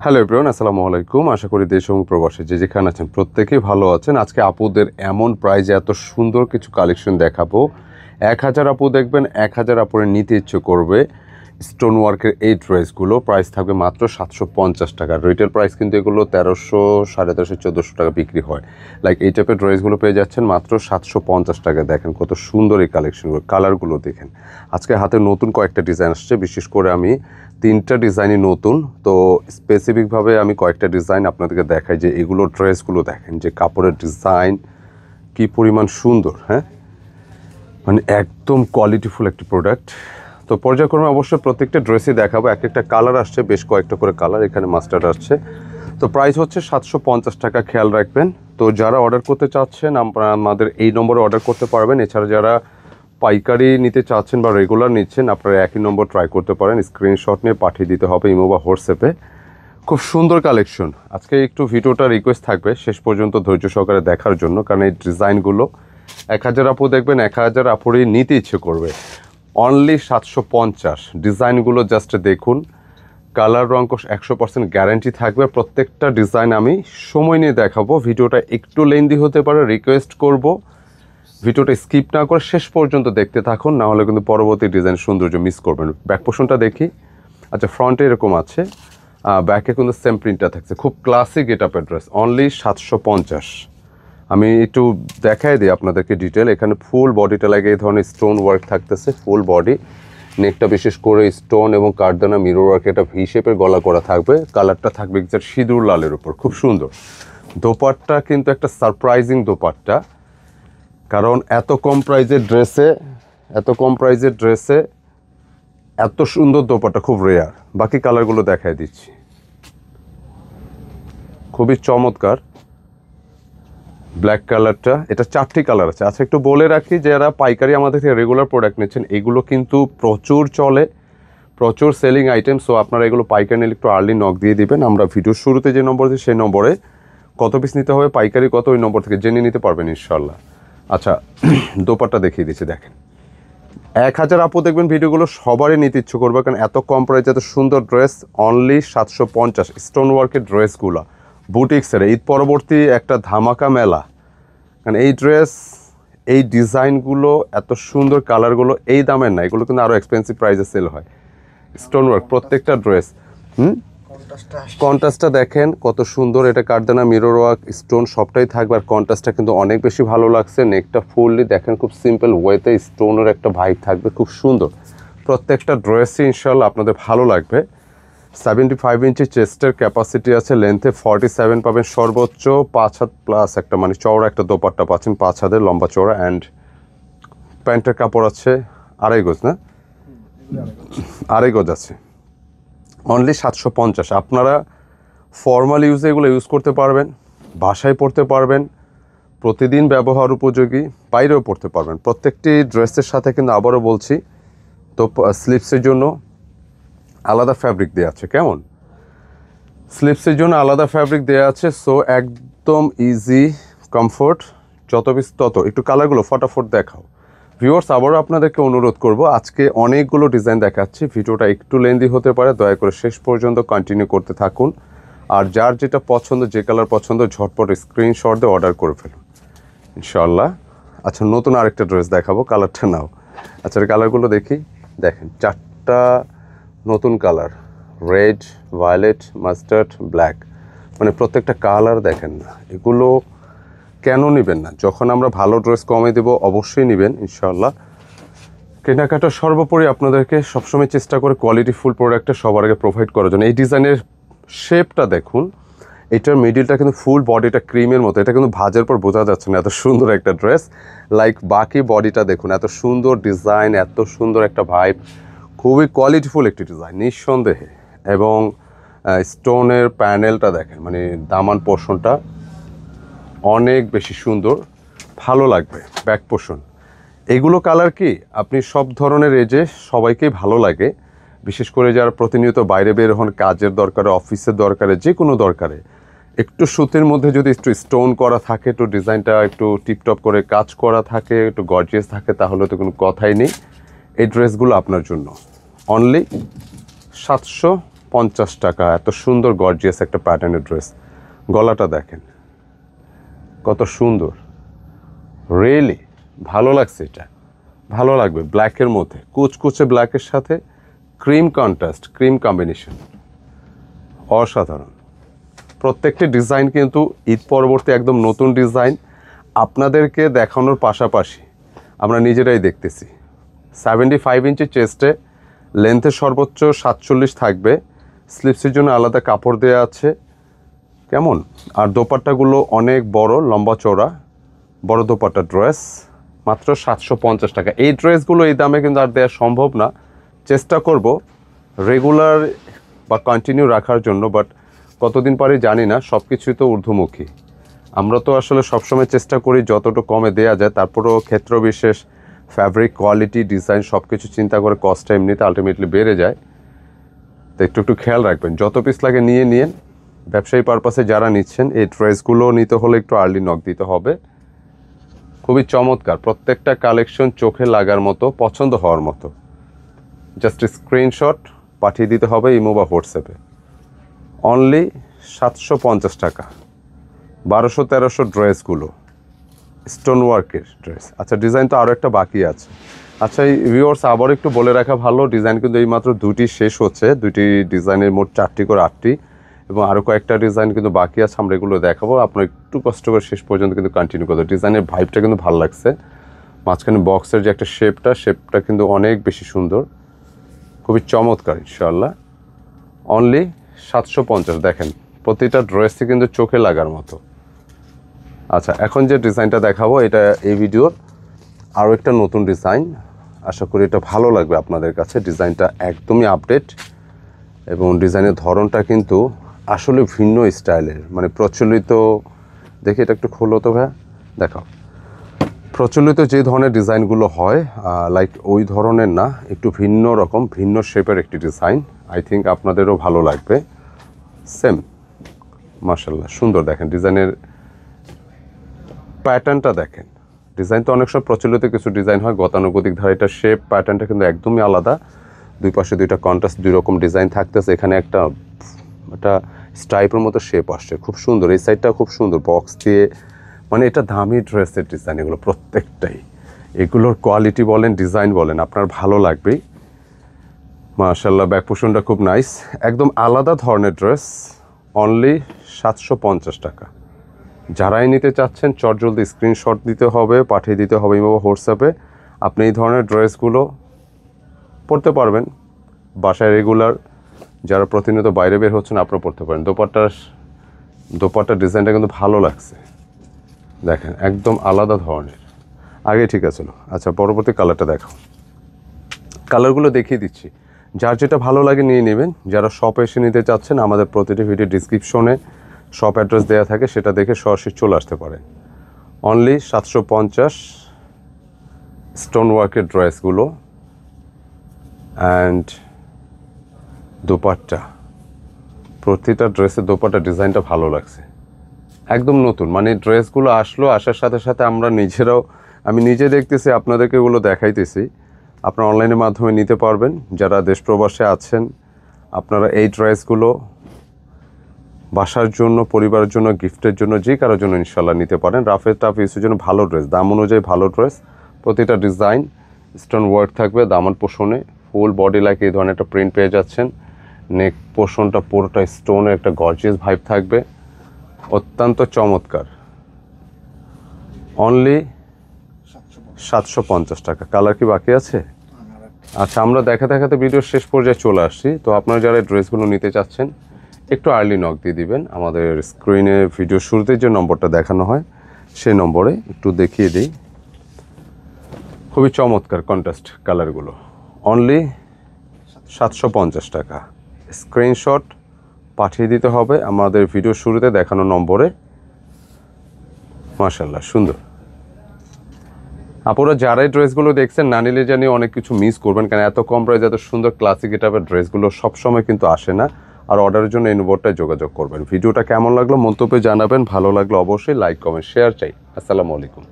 Hello everyone, আসসালামু আলাইকুম। আশা করি দেশ এবং প্রবাসে যে যেখানে আছেন প্রত্যেকেই ভালো আছেন। আজকে আপুদের এমন প্রাইজে এত সুন্দর কিছু কালেকশন দেখাবো। 1000 আপু দেখবেন, 1000 আপুরে নিতে ইচ্ছে করবে স্টোন ওয়ার্কের এই ড্রেসগুলো। প্রাইস থাকবে মাত্র 750 টাকা। রিটেল প্রাইস কিন্তু এগুলো 1300, 1350, 1400 টাকা বিক্রি হয়। লাইক এই টাইপের ড্রেসগুলো পেয়ে যাচ্ছেন মাত্র 750 টাকা। দেখেন কত সুন্দর এই কালেকশনগুলো, কালারগুলো দেখেন। আজকে হাতে নতুন কয়েকটা ডিজাইন আসছে, বিশেষ করে আমি 3টা ডিজাইনই নতুন। তো স্পেসিফিকভাবে আমি কয়েকটা ডিজাইন আপনাদেরকে দেখাই যে এগুলো ড্রেসগুলো দেখেন যে কাপড়ের ডিজাইন কি পরিমাণ সুন্দর। হ্যাঁ, মানে একদম কোয়ালিটিফুল একটি প্রোডাক্ট। তো পর্যায়ক্রমে অবশ্যই প্রত্যেকটা ড্রেসই দেখাবো। এক একটা কালার আসছে, বেশ কয়েকটা করে কালার, এখানে মাস্টার্ড আসছে। তো প্রাইস হচ্ছে 750 টাকা, খেয়াল রাখবেন। তো যারা অর্ডার করতে চাচ্ছেন আমাদের এই নম্বরে অর্ডার করতে পারবেন। এছাড়া যারা পাইকারি নিতে চাচ্ছেন বা রেগুলার নিচ্ছেন, আপনারা একই নম্বর ট্রাই করতে পারেন। স্ক্রিনশট নিয়ে পাঠিয়ে দিতে হবে ইমো বা হোয়াটসঅ্যাপে। খুব সুন্দর কালেকশন। আজকে একটু ভিডিওটা রিকোয়েস্ট থাকবে শেষ পর্যন্ত ধৈর্য সহকারে দেখার জন্য, কারণ এই ডিজাইনগুলো 1000 আপু দেখবেন, 1000 আপুরই নিতে ইচ্ছে করবে। অনলি 750। ডিজাইনগুলো জাস্ট দেখুন, কালার রঙ 100% গ্যারান্টি থাকবে। প্রত্যেকটা ডিজাইন আমি সময় নিয়ে দেখাবো। ভিডিওটা একটু লেন্দি হতে পারে, রিকোয়েস্ট করব ভিডিওটা স্কিপ না করে শেষ পর্যন্ত দেখতে থাকুন, না হলে কিন্তু পরবর্তী ডিজাইন সৌন্দর্য মিস করবেন। ব্যাক পোর্শনটা দেখি। আচ্ছা, ফ্রন্টে এরকম আছে, ব্যাকে কিন্তু সেম প্রিন্টটা থাকছে। খুব ক্লাসিক গেটআপ ড্রেস, অনলি 750। আমি একটু দেখাই দিই আপনাদেরকে ডিটেল। এখানে ফুল বডিটা লাগে এই ধরনের স্টোন ওয়ার্ক থাকতেছে, ফুল বডি। নেকটা বিশেষ করে স্টোন এবং কাঠদানা মিরর ওয়ার্ক, এটা ভি শেপের গলা করা থাকবে। কালারটা থাকবে এক্সাক্ট সিঁদুর লালের উপর, খুব সুন্দর। দোপাট্টা কিন্তু একটা সারপ্রাইজিং দোপাট্টা, কারণ এত কম প্রাইজের ড্রেসে এত সুন্দর দোপাট্টা খুব রেয়ার। বাকি কালারগুলো দেখাই দিচ্ছি, খুবই চমৎকার। ব্ল্যাক কালারটা, এটা 4টি কালার আছে। আচ্ছা, একটু বলে রাখি, যারা পাইকারি আমাদের থেকে রেগুলার প্রোডাক্ট নিচ্ছেন, এগুলো কিন্তু প্রচুর চলে, প্রচুর সেলিং আইটেম। সো আপনারা এগুলো পাইকারি নিলে একটু আর্লি নক দিয়ে দিবেন। আমরা ভিডিওর শুরুতে যে নম্বর দিই সেই নম্বরে কত পিস নিতে হবে, পাইকারি কত, ওই নম্বর থেকে জেনে নিতে পারবেন ইনশাল্লাহ। আচ্ছা, দোপাট্টা দেখিয়ে দিচ্ছি, দেখেন। 1000 আপু দেখবেন ভিডিওগুলো সবারই নিতে ইচ্ছে করবে, কারণ এত কম প্রাইসে এত সুন্দর ড্রেস। অনলি 750। স্টোন ওয়ার্কের ড্রেসগুলো বুটিক্সের ঈদ পরবর্তী একটা ধামাকা মেলা। কারণ এই ড্রেস, এই ডিজাইনগুলো, এত সুন্দর কালারগুলো এই দামের না, এগুলো কিন্তু আরও এক্সপেন্সিভ প্রাইসে সেল হয়। স্টোন ওয়ার্ক প্রত্যেকটা ড্রেস। কন্ট্রাস্টটা দেখেন কত সুন্দর। এটা কাঠদানা মিরর ওয়ার্ক স্টোন সবটাই থাকবে, আর কন্ট্রাস্টটা কিন্তু অনেক বেশি ভালো লাগছে। নেকটা ফুললি দেখেন, খুব সিম্পল ওয়েতে স্টোনের একটা ভাইব থাকবে, খুব সুন্দর। প্রত্যেকটা ড্রেসই ইনশাল্লাহ আপনাদের ভালো লাগবে। 75 ইঞ্চি চেস্টের ক্যাপাসিটি আছে, লেন্থে 47 পাবেন সর্বোচ্চ, 5 হাত প্লাস একটা মানে চওড়া একটা দোপাট্টা পাচ্ছেন, 5 হাতের লম্বা চওড়া। অ্যান্ড প্যান্টের কাপড় আছে 2.5 গজ, না 2.5 গজ আছে। অনলি 750। আপনারা ফর্মাল ইউজে এগুলো ইউজ করতে পারবেন, বাসায় পরতে পারবেন, প্রতিদিন ব্যবহার উপযোগী, বাইরেও পরতে পারবেন। প্রত্যেকটি ড্রেসের সাথে কিন্তু আবারও বলছি, তো স্লিপসের জন্য আলাদা ফ্যাব্রিক দেওয়া আছে। কেমন, স্লিপসের জন্য আলাদা ফ্যাব্রিক দেওয়া আছে। সো একদম ইজি, কমফোর্ট। যত পিস তত। একটু কালারগুলো ফটাফট দেখাও ভিউয়ার্স। আবারও আপনাদেরকে অনুরোধ করব, আজকে অনেকগুলো ডিজাইন দেখাচ্ছি, ভিডিওটা একটু লেন্দি হতে পারে, দয়া করে শেষ পর্যন্ত কন্টিনিউ করতে থাকুন। আর যার যেটা পছন্দ, যে কালার পছন্দ, ঝটপট স্ক্রিনশট দিয়ে অর্ডার করে ফেলুন ইনশাল্লাহ। আচ্ছা, নতুন আরেকটা ড্রেস দেখাবো, কালারটা নাও। আচ্ছা, কালারগুলো দেখি। দেখেন 4টা নতুন colour, red, violet, mustard, black. মানে প্রত্যেকটা কালার দেখেন না, এগুলো কেন নেবেন না? যখন আমরা ভালো ড্রেস কমে দেবো অবশ্যই নেবেন ইনশাল্লাহ। কেনাকাটা সর্বোপরি আপনাদেরকে সবসময় চেষ্টা করে কোয়ালিটিফুল প্রোডাক্টটা সবার আগে প্রোভাইড করার জন্য। এই ডিজাইনের শেপটা দেখুন, এটার মিডিলটা কিন্তু ফুল বডিটা ক্রিমের মতো, এটা কিন্তু ভাজের পর বোঝা যাচ্ছে না, এত সুন্দর একটা ড্রেস। লাইক বাকি বডিটা দেখুন, এত সুন্দর ডিজাইন, এত সুন্দর একটা ভাইব, খুবই কোয়ালিটিফুল একটি ডিজাইন নিঃসন্দেহে। এবং স্টোনের প্যানেলটা দেখেন, মানে দামান পোর্শনটা অনেক বেশি সুন্দর, ভালো লাগবে। ব্যাক পোর্শন, এগুলো কালার কি আপনি সব ধরনের এজে সবাইকেই ভালো লাগে, বিশেষ করে যারা প্রতিনিয়ত বাইরে বের হন, কাজের দরকারে, অফিসের দরকারে, যে কোনো দরকারে। একটু সুতির মধ্যে যদি একটু স্টোন করা থাকে, একটু ডিজাইনটা একটু টিপটপ করে কাজ করা থাকে, একটু গর্জিয়াস থাকে, তাহলে তো কোনো কথাই নেই। এই ড্রেসগুলো আপনার জন্য অনলি 750 টাকা। এত সুন্দর গর্জিয়াস একটা প্যাটার্নের ড্রেস। গলাটা দেখেন কত সুন্দর, রিয়েলি ভালো লাগছে। এটা ভালো লাগবে ব্ল্যাকের মধ্যে, কুচকুচে ব্ল্যাকের সাথে ক্রিম কন্ট্রাস্ট, ক্রিম কম্বিনেশন, অসাধারণ। প্রত্যেকটি ডিজাইন কিন্তু ঈদ পরবর্তী একদম নতুন ডিজাইন আপনাদেরকে দেখানোর পাশাপাশি আমরা নিজেরাই দেখতেছি। 75 ইঞ্চি চেস্টে, লেন্থে সর্বোচ্চ 47 থাকবে, স্লিপসের জন্য আলাদা কাপড় দেওয়া আছে, কেমন। আর দোপাট্টাগুলো অনেক বড়, লম্বা চওড়া, বড় দোপাট্টা ড্রেস, মাত্র 750 টাকা। এই ড্রেসগুলো এই দামে কিন্তু আর দেওয়া সম্ভব না। চেষ্টা করব রেগুলার বা কন্টিনিউ রাখার জন্য, বাট কতদিন পারি জানি না, সব কিছুই তো ঊর্ধ্বমুখী। আমরা তো আসলে সবসময় চেষ্টা করি যতটুকু কমে দেওয়া যায়, তারপরেও ক্ষেত্র বিশেষ ফ্যাব্রিক কোয়ালিটি ডিজাইন সব কিছু চিন্তা করে কস্টটা এমনিতে আলটিমেটলি বেড়ে যায়। তো একটু খেয়াল রাখবেন, যত পিস লাগে নিয়ে নিন। ব্যবসায়ী পারপাসে যারা নিচ্ছেন এই ড্রেসগুলো নিতে হলে একটু আর্লি নক দিতে হবে। খুবই চমৎকার, প্রত্যেকটা কালেকশন চোখে লাগার মতো, পছন্দ হওয়ার মতো। জাস্ট স্ক্রিনশট পাঠিয়ে দিতে হবে ইমো বা হোয়াটসঅ্যাপে। অনলি 750 টাকা। 1200-1300 ড্রেসগুলো স্টোন ওয়ার্কের ড্রেস। আচ্ছা, ডিজাইন তো আরও একটা বাকি আছে। আচ্ছা, এই ভিউয়ার্স আবার একটু বলে রাখা ভালো, ডিজাইন কিন্তু এইমাত্র 2টি শেষ হচ্ছে। 2টি ডিজাইনের মোট 4টি করে 8টি, এবং আরও কয়েকটা ডিজাইন কিন্তু বাকি আছে, আমরা এগুলো দেখাবো। আপনার একটু কষ্ট করে শেষ পর্যন্ত কিন্তু কন্টিনিউ করতে। ডিজাইনের ভাইবটা কিন্তু ভালো লাগছে, মাঝখানে বক্সের যে একটা শেপটা কিন্তু অনেক বেশি সুন্দর, খুবই চমৎকার। ইনশাআল্লাহ অনলি 750। দেখেন প্রতিটা ড্রেসই কিন্তু চোখে লাগার মতো। আচ্ছা, এখন যে ডিজাইনটা দেখাবো এটা এই ভিডিওর আরও একটা নতুন ডিজাইন। আশা করি এটা ভালো লাগবে আপনাদের কাছে। ডিজাইনটা একদমই আপডেট, এবং ডিজাইনের ধরনটা কিন্তু আসলে ভিন্ন স্টাইলের, মানে প্রচলিত। দেখে এটা একটু খোলো তো ভাইয়া, দেখাও। প্রচলিত যে ধরনের ডিজাইনগুলো হয় লাইক ওই ধরনের না, একটু ভিন্ন রকম, ভিন্ন শেপের একটি ডিজাইন। আই থিঙ্ক আপনাদেরও ভালো লাগবে। সেম, মাশাআল্লাহ সুন্দর। দেখেন ডিজাইনের প্যাটার্নটা দেখেন। ডিজাইন তো অনেক সময় প্রচলিত কিছু ডিজাইন হয় গতানুগতিক ধারা, এটা শেপ প্যাটার্নটা কিন্তু একদমই আলাদা। দুই পাশে দুইটা কন্ট্রাস্ট, দুই রকম ডিজাইন থাকতেছে। এখানে একটা স্ট্রাইপের মতো শেপ আসছে, খুব সুন্দর। এই সাইডটা খুব সুন্দর, বক্স দিয়ে, মানে এটা দামি ড্রেসের ডিজাইন এগুলো প্রত্যেকটাই। এগুলোর কোয়ালিটি বলেন, ডিজাইন বলেন, আপনার ভালো লাগবেই। মাশাআল্লাহ, ব্যাক পোর্শনটা খুব নাইস, একদম আলাদা ধরনের ড্রেস। অনলি 750 টাকা। যারাই নিতে চাচ্ছেন চটজলদি স্ক্রিনশট দিতে হবে, পাঠিয়ে দিতে হবে ইমো বা হোয়াটসঅ্যাপে। আপনি এই ধরনের ড্রেসগুলো পরতে পারবেন বাসায় রেগুলার, যারা প্রতিনিয়ত বাইরে বের হচ্ছেন আপনারা পরতে পারেন। দোপাট্টার ডিজাইনটা কিন্তু ভালো লাগছে, দেখেন একদম আলাদা ধরনের। আগে ঠিক আছে। আচ্ছা, পরবর্তী কালারটা দেখাও। কালারগুলো দেখিয়ে দিচ্ছি, যার যেটা ভালো লাগে নিয়ে নেবেন। যারা শপে এসে নিতে চাচ্ছেন, আমাদের প্রতিটি ভিডিও ডিসক্রিপশনে শপ অ্যাড্রেস দেওয়া থাকে, সেটা দেখে সরাসরি চলে আসতে পারেন। অনলি 750 স্টোন ওয়ার্কের ড্রেসগুলো। অ্যান্ড দোপাট্টা, প্রতিটা ড্রেসের দোপাট্টা ডিজাইনটা ভালো লাগছে, একদম নতুন। মানে ড্রেসগুলো আসার সাথে সাথে আমি নিজে দেখতেছি, আপনাদেরকে এগুলো দেখাইতেছি। আপনারা অনলাইনের মাধ্যমে নিতে পারবেন। যারা দেশ প্রবাসে আছেন, আপনারা এই ড্রেসগুলো বাসার জন্য, পরিবারের জন্য, গিফটের জন্য, যে কারোর জন্য ইনশাল্লাহ নিতে পারেন। টাফ ইউজের জন্য ভালো ড্রেস, দাম অনুযায়ী ভালো ড্রেস। প্রতিটা ডিজাইন স্টোন ওয়ার্ক থাকবে দামান পোষণে, ফুল বডি লাইক এই ধরনের একটা প্রিন্ট পেয়ে যাচ্ছেন। নেক পোর্শনটা পুরোটা স্টোনের একটা গর্জিয়াস ভাইব থাকবে, অত্যন্ত চমৎকার। অনলি 750 টাকা। কালার কি বাকি আছে? আচ্ছা, আমরা দেখাতে ভিডিওর শেষ পর্যায়ে চলে আসছি। তো আপনারা যারা ড্রেসগুলো নিতে চাচ্ছেন একটু আর্লি নক দিয়ে দিবেন। আমাদের স্ক্রিনে ভিডিও শুরুতে যে নম্বরটা দেখানো হয় সেই নম্বরে একটু দেখিয়ে দিই। খুবই চমৎকার কন্ট্রাস্ট কালারগুলো। অনলি 750 টাকা। স্ক্রিনশট পাঠিয়ে দিতে হবে আমাদের ভিডিও শুরুতে দেখানো নম্বরে। মাশাআল্লাহ সুন্দর। আপনারা যারা এই ড্রেসগুলো দেখছেন, না নিলে জানি অনেক কিছু মিস করবেন, কারণ এত কম প্রাইস এত সুন্দর ক্লাসিক টাইপের ড্রেসগুলো সবসময় কিন্তু আসে না। আর অর্ডারের জন্য এই নম্বরটায় যোগাযোগ করবেন। ভিডিওটা কেমন লাগলো মন্তব্যে জানাবেন। ভালো লাগলো অবশ্যই লাইক, কমেন্ট, শেয়ার চাই। আসসালামু আলাইকুম।